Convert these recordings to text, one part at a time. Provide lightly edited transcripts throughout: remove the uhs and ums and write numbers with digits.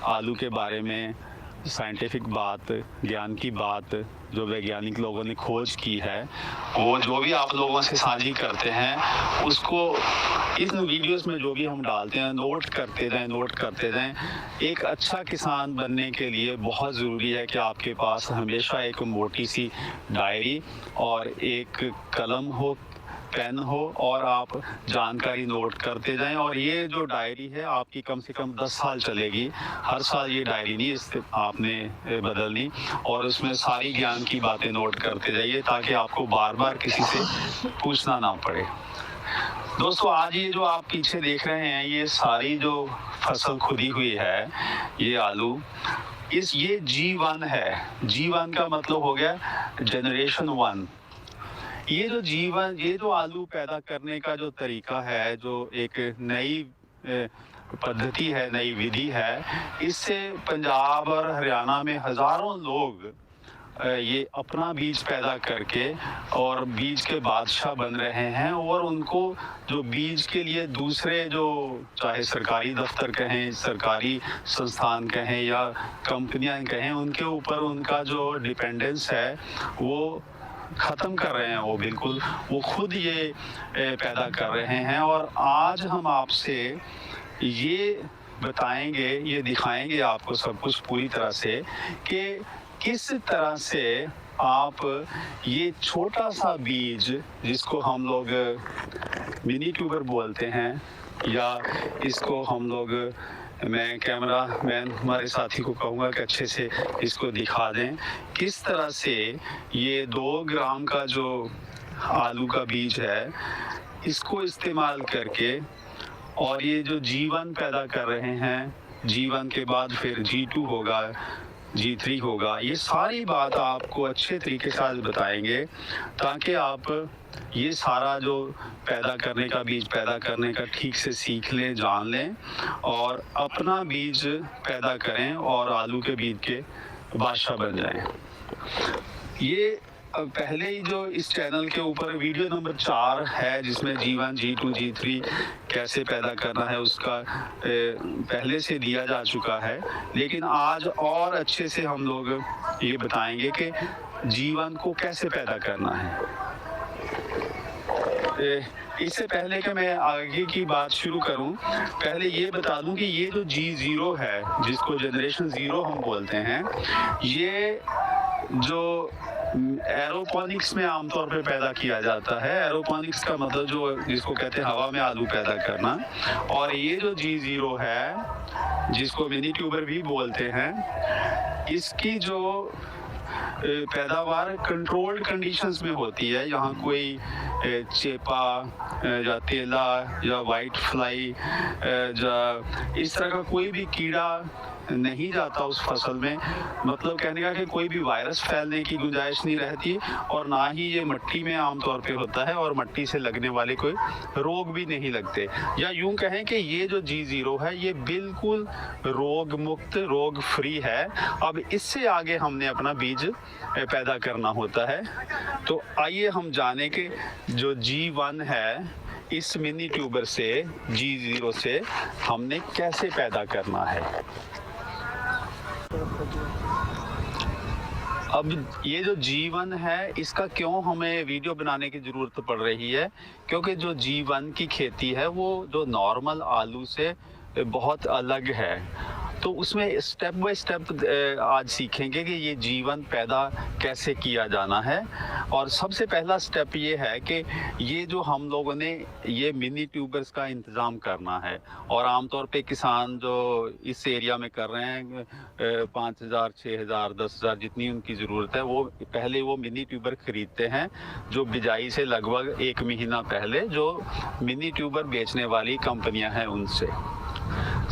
आलू के बारे में साइंटिफिक बात, ज्ञान की बात जो वैज्ञानिक लोगों ने खोज की है, वो जो भी आप लोगों से साझी करते हैं उसको इन वीडियोस में जो भी हम डालते हैं नोट करते रहें। एक अच्छा किसान बनने के लिए बहुत ज़रूरी है कि आपके पास हमेशा एक मोटी सी डायरी और एक कलम हो, पेन हो और आप जानकारी नोट करते जाएं। और ये जो डायरी है आपकी कम से कम 10 साल चलेगी। हर साल ये डायरी नहीं इस आपने बदलनी, और उसमें सारी ज्ञान की बातें नोट करते जाइए ताकि आपको बार बार किसी से पूछना ना पड़े। दोस्तों, आज ये जो आप पीछे देख रहे हैं ये सारी जो फसल खुदी हुई है, ये आलू, ये G1 है। G1 का मतलब हो गया जनरेशन 1। ये जो जीवन, ये जो आलू पैदा करने का जो तरीका है, जो एक नई पद्धति है, नई विधि है, इससे पंजाब और हरियाणा में हजारों लोग ये अपना बीज पैदा करके और बीज के बादशाह बन रहे हैं। और उनको जो बीज के लिए दूसरे जो चाहे सरकारी दफ्तर कहें, सरकारी संस्थान कहें या कंपनियां कहें, उनके ऊपर उनका जो डिपेंडेंस है वो ख़त्म कर रहे हैं। वो बिल्कुल वो खुद ये पैदा कर रहे हैं। और आज हम आपसे ये बताएंगे, ये दिखाएंगे आपको सब कुछ पूरी तरह से कि किस तरह से आप ये छोटा सा बीज, जिसको हम लोग मिनी ट्यूबर बोलते हैं, या इसको हम लोग, मैं कैमरा मैन हमारे साथी को कहूँगा कि अच्छे से इसको दिखा दें किस तरह से ये 2 ग्राम का जो आलू का बीज है इसको इस्तेमाल करके, और ये जो G1 पैदा कर रहे हैं, G1 के बाद फिर G2 होगा, G3 होगा, ये सारी बात आपको अच्छे तरीके से आज बताएंगे ताकि आप ये सारा जो पैदा करने का, बीज पैदा करने का ठीक से सीख लें, जान लें और अपना बीज पैदा करें और आलू के बीज के बादशाह बन जाएं। ये पहले ही जो इस चैनल के ऊपर वीडियो नंबर 4 है जिसमें G1, G2, G3 कैसे पैदा करना है उसका पहले से दिया जा चुका है, लेकिन आज और अच्छे से हम लोग ये बताएंगे कि G1 को कैसे पैदा करना है। इससे पहले कि मैं आगे की बात शुरू करूं, पहले ये बता दूं कि ये जो G0 है, जिसको जनरेशन 0 हम बोलते हैं, ये जो एरोपोनिक्स में आमतौर पे पैदा किया जाता है। एरोपोनिक्स का मतलब जो जिसको कहते हैं हवा में आलू पैदा करना। और ये जो G0 है, जिसको मिनी ट्यूबर भी बोलते हैं, इसकी जो पैदावार कंट्रोल्ड कंडीशंस में होती है। यहाँ कोई चेपा या तेला या वाइट फ्लाई या इस तरह का कोई भी कीड़ा नहीं जाता उस फसल में। मतलब कहने का कि कोई भी वायरस फैलने की गुंजाइश नहीं रहती, और ना ही ये मिट्टी में आमतौर पे होता है, और मिट्टी से लगने वाले कोई रोग भी नहीं लगते। या यूं कहें कि ये जो G0 है ये बिल्कुल रोग मुक्त, रोग फ्री है। अब इससे आगे हमने अपना बीज पैदा करना होता है। तो आइए हम जाने कि जो G1 है इस मिनी ट्यूबर से, G0 से हमने कैसे पैदा करना है। अब ये जो G1 है इसका क्यों हमें वीडियो बनाने की ज़रूरत पड़ रही है, क्योंकि जो G1 की खेती है वो जो नॉर्मल आलू से बहुत अलग है। तो उसमें स्टेप बाय स्टेप आज सीखेंगे कि ये G1 पैदा कैसे किया जाना है। और सबसे पहला स्टेप ये है कि ये जो हम लोगों ने ये मिनी ट्यूबर्स का इंतज़ाम करना है। और आमतौर पे किसान जो इस एरिया में कर रहे हैं 5,000, 6,000, 10,000 जितनी उनकी ज़रूरत है, वो पहले वो मिनी ट्यूबर ख़रीदते हैं जो बिजाई से लगभग 1 महीना पहले जो मिनी ट्यूबर बेचने वाली कंपनियां हैं उनसे।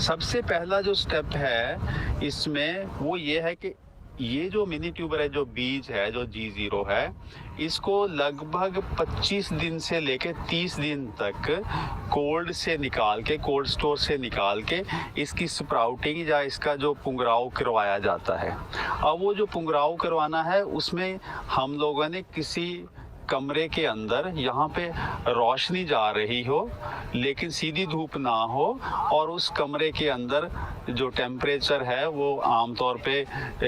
सबसे पहला जो स्टेप है इसमें वो ये है कि ये जो मिनी ट्यूबर है, जो बीज है, जो G0 है, इसको लगभग 25 दिन से लेके 30 दिन तक कोल्ड से निकाल के, कोल्ड स्टोर से निकाल के इसकी स्प्राउटिंग या इसका जो पुंगराव करवाया जाता है। अब वो जो पुंगराव करवाना है उसमें हम लोगों ने किसी कमरे के अंदर यहाँ पे रोशनी जा रही हो लेकिन सीधी धूप ना हो, और उस कमरे के अंदर जो टेम्परेचर है वो आमतौर पे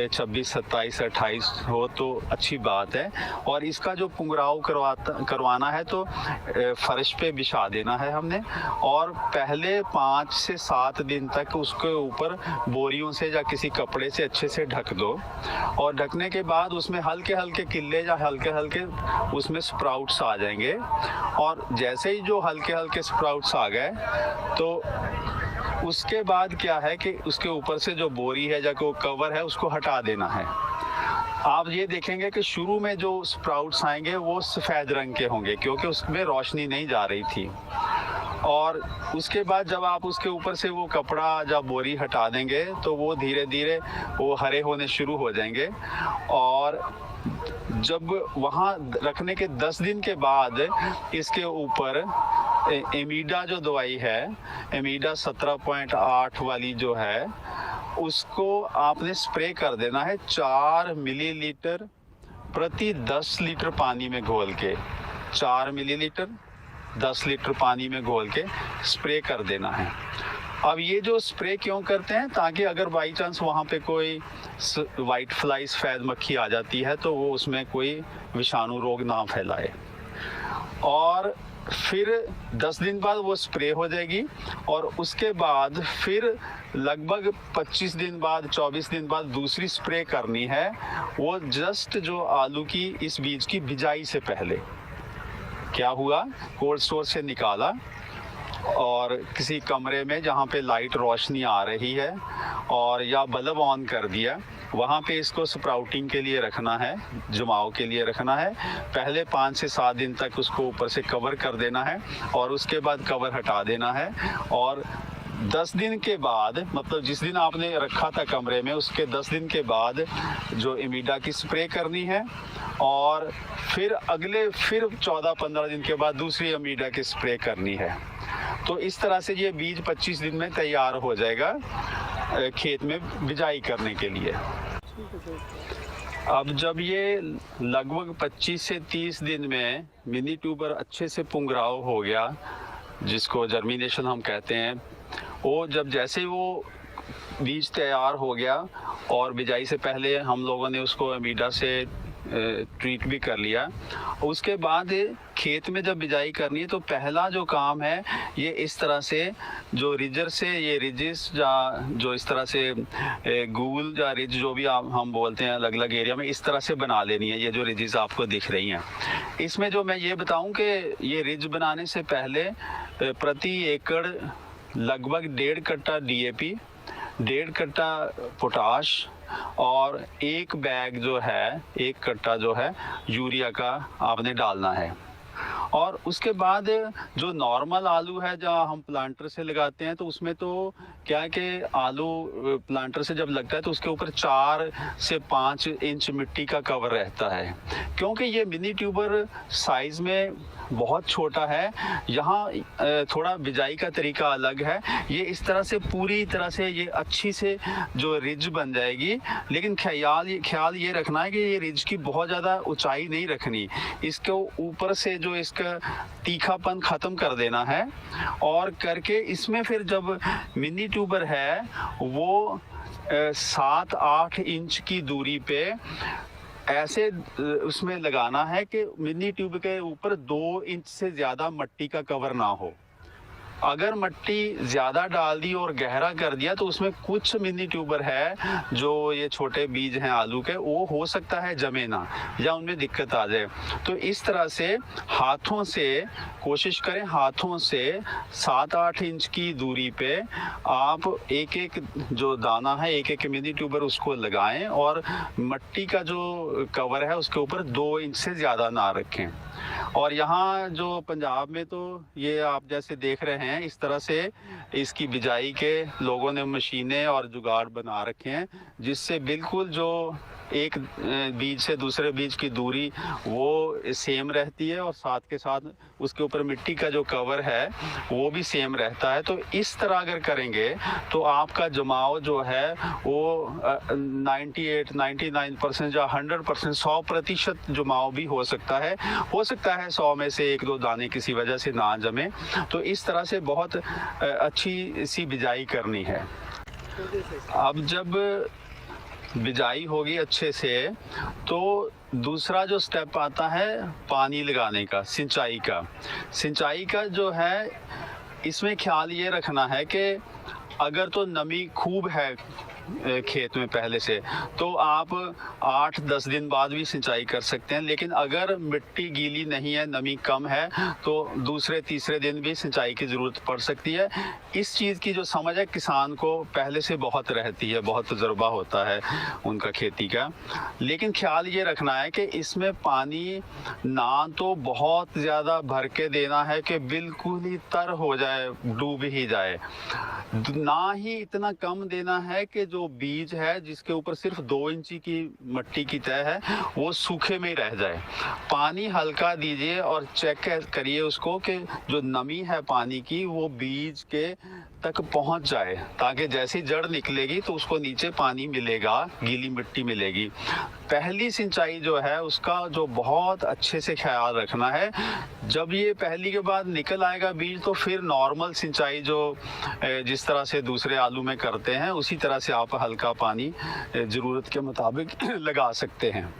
26, 27, 28 हो तो अच्छी बात है। और इसका जो पुंगराव करवाना है तो फर्श पे बिछा देना है हमने, और पहले 5 से 7 दिन तक उसके ऊपर बोरियों से या किसी कपड़े से अच्छे से ढक दो। और ढकने के बाद उसमें हल्के हल्के किल्ले या हल्के हल्के उसमें स्प्राउट्स आ जाएंगे, और जैसे ही जो हल्के हल्के स्प्राउट्स आ गए तो उसके बाद क्या है कि उसके ऊपर से जो बोरी है या को कवर है उसको हटा देना है। आप ये देखेंगे कि शुरू में जो स्प्राउट्स आएंगे वो सफ़ेद रंग के होंगे क्योंकि उसमें रोशनी नहीं जा रही थी, और उसके बाद जब आप उसके ऊपर से वो कपड़ा या बोरी हटा देंगे तो वो धीरे धीरे वो हरे होने शुरू हो जाएंगे। और जब वहाँ रखने के 10 दिन के बाद इसके ऊपर एमीडा जो दवाई है, एमीडा 17.8 वाली जो है, उसको आपने स्प्रे कर देना है 4 मिलीलीटर प्रति 10 लीटर पानी में घोल के। 4 मिलीलीटर 10 लीटर पानी में घोल के स्प्रे कर देना है। अब ये जो स्प्रे क्यों करते हैं, ताकि अगर बाई चांस वहाँ पे कोई वाइट फ्लाई सफ़ेद मक्खी आ जाती है तो वो उसमें कोई विषाणु रोग ना फैलाए। और फिर 10 दिन बाद वो स्प्रे हो जाएगी, और उसके बाद फिर लगभग 25 दिन बाद 24 दिन बाद दूसरी स्प्रे करनी है, वो जस्ट जो आलू की इस बीज की बिजाई से पहले। क्या हुआ, कोल्ड स्टोर से निकाला और किसी कमरे में जहाँ पे लाइट रोशनी आ रही है और या बल्ब ऑन कर दिया, वहाँ पे इसको स्प्राउटिंग के लिए रखना है, जमाव के लिए रखना है। पहले 5 से 7 दिन तक उसको ऊपर से कवर कर देना है और उसके बाद कवर हटा देना है। और 10 दिन के बाद, मतलब जिस दिन आपने रखा था कमरे में, उसके 10 दिन के बाद जो एमीडा की स्प्रे करनी है, और फिर 14-15 दिन के बाद दूसरी एमीडा की स्प्रे करनी है। तो इस तरह से ये बीज 25 दिन में तैयार हो जाएगा खेत में बिजाई करने के लिए। अब जब ये लगभग 25 से 30 दिन में मिनी ट्यूबर अच्छे से पुंगराव हो गया, जिसको जर्मिनेशन हम कहते हैं, वो जब जैसे वो बीज तैयार हो गया और बिजाई से पहले हम लोगों ने उसको एमीडा से ट्रीट भी कर लिया, उसके बाद खेत में जब बिजाई करनी है तो पहला जो काम है ये इस तरह से जो रिजर से ये रिजिस या जो इस तरह से गूल या रिज जो भी हम बोलते हैं अलग अलग एरिया में, इस तरह से बना लेनी है। ये जो रिजिस आपको दिख रही हैं, इसमें जो मैं ये बताऊं कि ये रिज बनाने से पहले प्रति एकड़ लगभग 1.5 कट्टा DAP, 1.5 कट्टा पोटाश और 1 बैग जो है, 1 कट्टा जो है यूरिया का आपने डालना है। और उसके बाद जो नॉर्मल आलू है जो हम प्लांटर से लगाते हैं, तो उसमें तो क्या है कि आलू प्लांटर से जब लगता है तो उसके ऊपर 4 से 5 इंच मिट्टी का कवर रहता है, क्योंकि ये मिनी ट्यूबर साइज में बहुत छोटा है। यहाँ थोड़ा बिजाई का तरीका अलग है। ये इस तरह से पूरी तरह से ये अच्छी से जो रिज बन जाएगी, लेकिन ख्याल ये रखना है कि ये रिज की बहुत ज़्यादा ऊंचाई नहीं रखनी, इसको ऊपर से जो इसका तीखापन ख़त्म कर देना है। और करके इसमें फिर जब मिनी ट्यूबर है वो 7-8 इंच की दूरी पे ऐसे उसमें लगाना है कि मिनी ट्यूब के ऊपर 2 इंच से ज़्यादा मिट्टी का कवर ना हो। अगर मिट्टी ज़्यादा डाल दी और गहरा कर दिया तो उसमें कुछ मिनी ट्यूबर है जो ये छोटे बीज हैं आलू के, वो हो सकता है जमे ना या उनमें दिक्कत आ जाए। तो इस तरह से हाथों से कोशिश करें, हाथों से 7-8 इंच की दूरी पे आप एक जो दाना है, एक मिनी ट्यूबर उसको लगाएं और मिट्टी का जो कवर है उसके ऊपर 2 इंच से ज़्यादा ना रखें। और यहाँ जो पंजाब में तो ये आप जैसे देख रहे हैं हैं। इस तरह से इसकी बिजाई के लोगों ने मशीनें और जुगाड़ बना रखे हैं, जिससे बिल्कुल जो एक बीज से दूसरे बीज की दूरी वो सेम रहती है और साथ के साथ उसके ऊपर मिट्टी का जो कवर है वो भी सेम रहता है। तो इस तरह अगर करेंगे तो आपका जमाव जो है वो 98-99% या 100% 100% जमाव भी हो सकता है। 100 में से 1-2 दाने किसी वजह से ना जमे। तो इस तरह से बहुत अच्छी सी बिजाई करनी है। अब जब बिजाई होगी अच्छे से तो दूसरा जो स्टेप आता है पानी लगाने का, सिंचाई का। सिंचाई का जो है इसमें ख्याल ये रखना है कि अगर तो नमी खूब है खेत में पहले से तो आप 8-10 दिन बाद भी सिंचाई कर सकते हैं, लेकिन अगर मिट्टी गीली नहीं है, नमी कम है, तो दूसरे तीसरे दिन भी सिंचाई की ज़रूरत पड़ सकती है। इस चीज़ की जो समझ है किसान को पहले से बहुत रहती है, बहुत तजुर्बा होता है उनका खेती का। लेकिन ख्याल ये रखना है कि इसमें पानी ना तो बहुत ज़्यादा भर के देना है कि बिल्कुल ही तर हो जाए, डूब ही जाए, ना ही इतना कम देना है कि जो बीज है जिसके ऊपर सिर्फ 2 इंची की मट्टी की तय है वो सूखे में ही रह जाए। पानी हल्का दीजिए और चेक करिए उसको कि जो नमी है पानी की वो बीज के तक पहुंच जाए, ताकि जैसी जड़ निकलेगी तो उसको नीचे पानी मिलेगा, गीली मिट्टी मिलेगी। पहली सिंचाई जो है उसका जो बहुत अच्छे से ख्याल रखना है। जब ये पहली के बाद निकल आएगा बीज तो फिर नॉर्मल सिंचाई जो जिस तरह से दूसरे आलू में करते हैं उसी तरह से आप हल्का पानी ज़रूरत के मुताबिक लगा सकते हैं।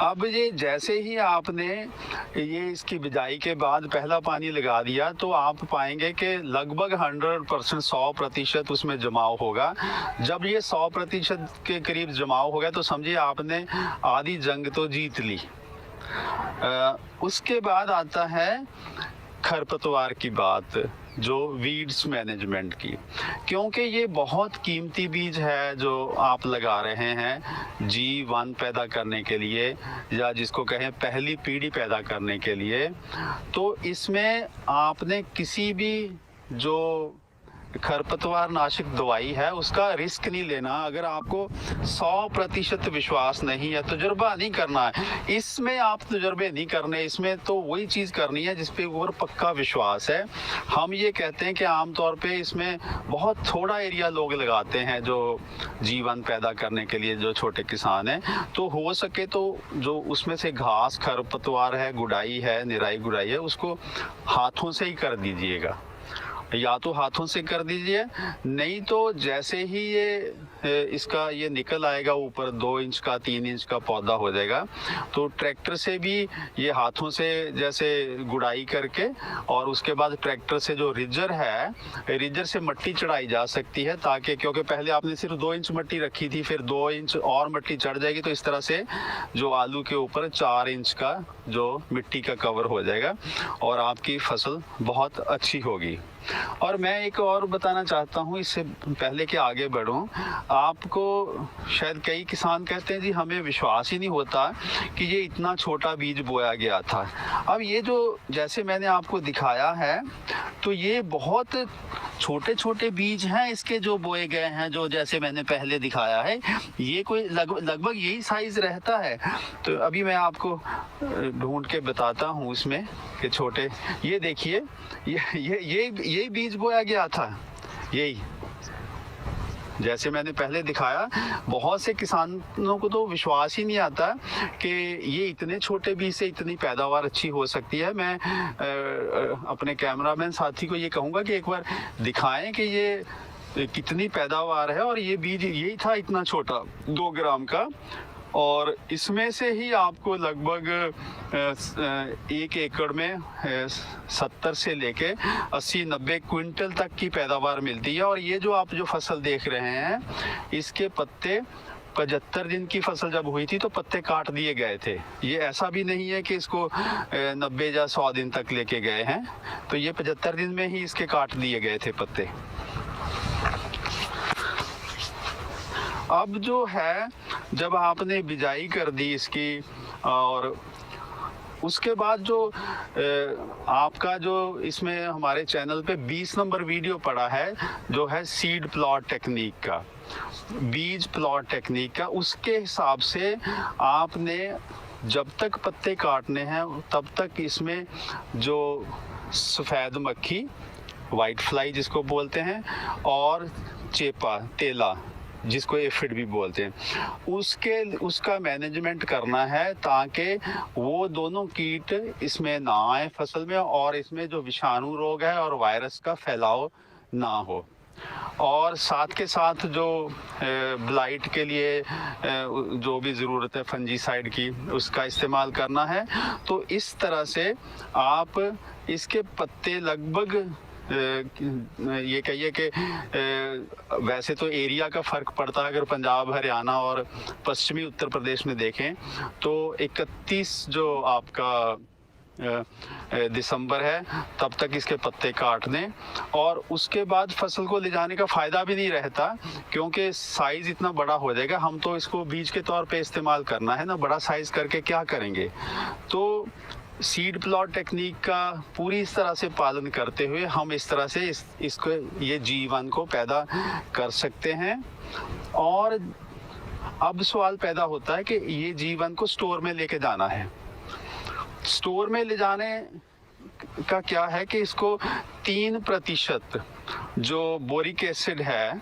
अब ये जैसे ही आपने ये इसकी बिजाई के बाद पहला पानी लगा दिया तो आप पाएंगे कि लगभग 100% 100% उसमें जमाव होगा। जब ये 100% के करीब जमाव हो गया तो समझिए आपने आधी जंग तो जीत ली। उसके बाद आता है खरपतवार की बात, जो वीड्स मैनेजमेंट की, क्योंकि ये बहुत कीमती बीज है जो आप लगा रहे हैं G1 पैदा करने के लिए या जिसको कहें पहली पीढ़ी पैदा करने के लिए। तो इसमें आपने किसी भी जो खरपतवार नाशक दवाई है उसका रिस्क नहीं लेना। अगर आपको 100% विश्वास नहीं है, तजुर्बा नहीं करना है, इसमें आप तजुर्बे नहीं करने, इसमें तो वही चीज़ करनी है जिस पे ऊपर पक्का विश्वास है। हम ये कहते हैं कि आमतौर पे इसमें बहुत थोड़ा एरिया लोग लगाते हैं जो G1 पैदा करने के लिए, जो छोटे किसान हैं। तो हो सके तो जो उसमें से घास खरपतवार है, गुड़ाई है, निराई गुड़ाई है, उसको हाथों से ही कर दीजिएगा, या तो हाथों से कर दीजिए, नहीं तो जैसे ही इसका ये निकल आएगा ऊपर 2 इंच का 3 इंच का पौधा हो जाएगा तो ट्रैक्टर से भी ये हाथों से जैसे गुड़ाई करके और उसके बाद ट्रैक्टर से जो रिजर है, रिजर से मिट्टी चढ़ाई जा सकती है, ताकि क्योंकि पहले आपने सिर्फ 2 इंच मिट्टी रखी थी, फिर 2 इंच और मिट्टी चढ़ जाएगी तो इस तरह से जो आलू के ऊपर 4 इंच का जो मिट्टी का कवर हो जाएगा और आपकी फसल बहुत अच्छी होगी। और मैं एक और बताना चाहता हूँ इससे पहले कि आगे बढ़ूँ, आपको शायद कई किसान कहते हैं जी हमें विश्वास ही नहीं होता कि ये इतना छोटा बीज बोया गया था। अब ये जो जैसे मैंने आपको दिखाया है तो ये बहुत छोटे छोटे बीज हैं इसके जो बोए गए हैं, जो जैसे मैंने पहले दिखाया है, ये कोई लगभग यही साइज रहता है। तो अभी मैं आपको ढूंढ के बताता हूँ इसमें कि छोटे, ये देखिए ये बीज बोया गया था, यही जैसे मैंने पहले दिखाया। बहुत से किसानों को तो विश्वास ही नहीं आता कि ये इतने छोटे बीज से इतनी पैदावार अच्छी हो सकती है। मैं अपने कैमरामैन साथी को ये कहूँगा कि एक बार दिखाएं कि ये कितनी पैदावार है। और ये बीज यही था इतना छोटा 2 ग्राम का, और इसमें से ही आपको लगभग 1 एकड़ में 70 से लेके 80-90 क्विंटल तक की पैदावार मिलती है। और ये जो आप जो फसल देख रहे हैं इसके पत्ते 75 दिन की फसल जब हुई थी तो पत्ते काट दिए गए थे। ये ऐसा भी नहीं है कि इसको 90 या 100 दिन तक लेके गए हैं, तो ये 75 दिन में ही इसके काट दिए गए थे पत्ते। अब जो है जब आपने बिजाई कर दी इसकी और उसके बाद जो आपका जो इसमें हमारे चैनल पे 20 नंबर वीडियो पड़ा है, जो है सीड प्लॉट टेक्निक का, बीज प्लॉट टेक्निक का, उसके हिसाब से आपने जब तक पत्ते काटने हैं तब तक इसमें जो सफ़ेद मक्खी, वाइट फ्लाई जिसको बोलते हैं, और चेपा, तेला जिसको एफिड भी बोलते हैं, उसका मैनेजमेंट करना है ताकि वो दोनों कीट इसमें ना आए फसल में, और इसमें जो विषाणु रोग है और वायरस का फैलाव ना हो। और साथ के साथ जो ब्लाइट के लिए जो भी ज़रूरत है फंजीसाइड की, उसका इस्तेमाल करना है। तो इस तरह से आप इसके पत्ते लगभग ये कहिए कि वैसे तो एरिया का फ़र्क पड़ता है, अगर पंजाब, हरियाणा और पश्चिमी उत्तर प्रदेश में देखें तो 31 जो आपका दिसंबर है तब तक इसके पत्ते काट दें, और उसके बाद फसल को ले जाने का फ़ायदा भी नहीं रहता, क्योंकि साइज़ इतना बड़ा हो जाएगा। हम तो इसको बीज के तौर पे इस्तेमाल करना है ना, बड़ा साइज़ करके क्या करेंगे। तो सीड प्लॉट टेक्निक का पूरी इस तरह से पालन करते हुए हम इस तरह से इसको, ये जीवन को पैदा कर सकते हैं। और अब सवाल पैदा होता है कि ये जीवन को स्टोर में लेके जाना है। स्टोर में ले जाने का क्या है कि इसको 3% जो बोरिक एसिड है,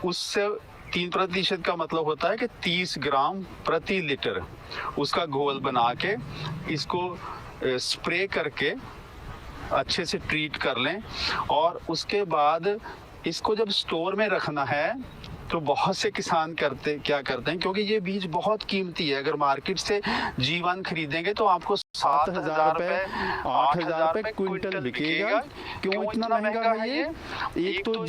उससे 3% का मतलब होता है कि 30 ग्राम प्रति लीटर उसका घोल बना के इसको स्प्रे करके अच्छे से ट्रीट कर लें। और उसके बाद इसको जब स्टोर में रखना है तो बहुत से किसान क्या करते हैं, क्योंकि ये बीज बहुत कीमती है, अगर मार्केट से जीवन खरीदेंगे तो आपको 7,000 रुपये 8,000 रुपये क्विंटल बिकेगा। क्यों इतना महंगा है ये? एक तो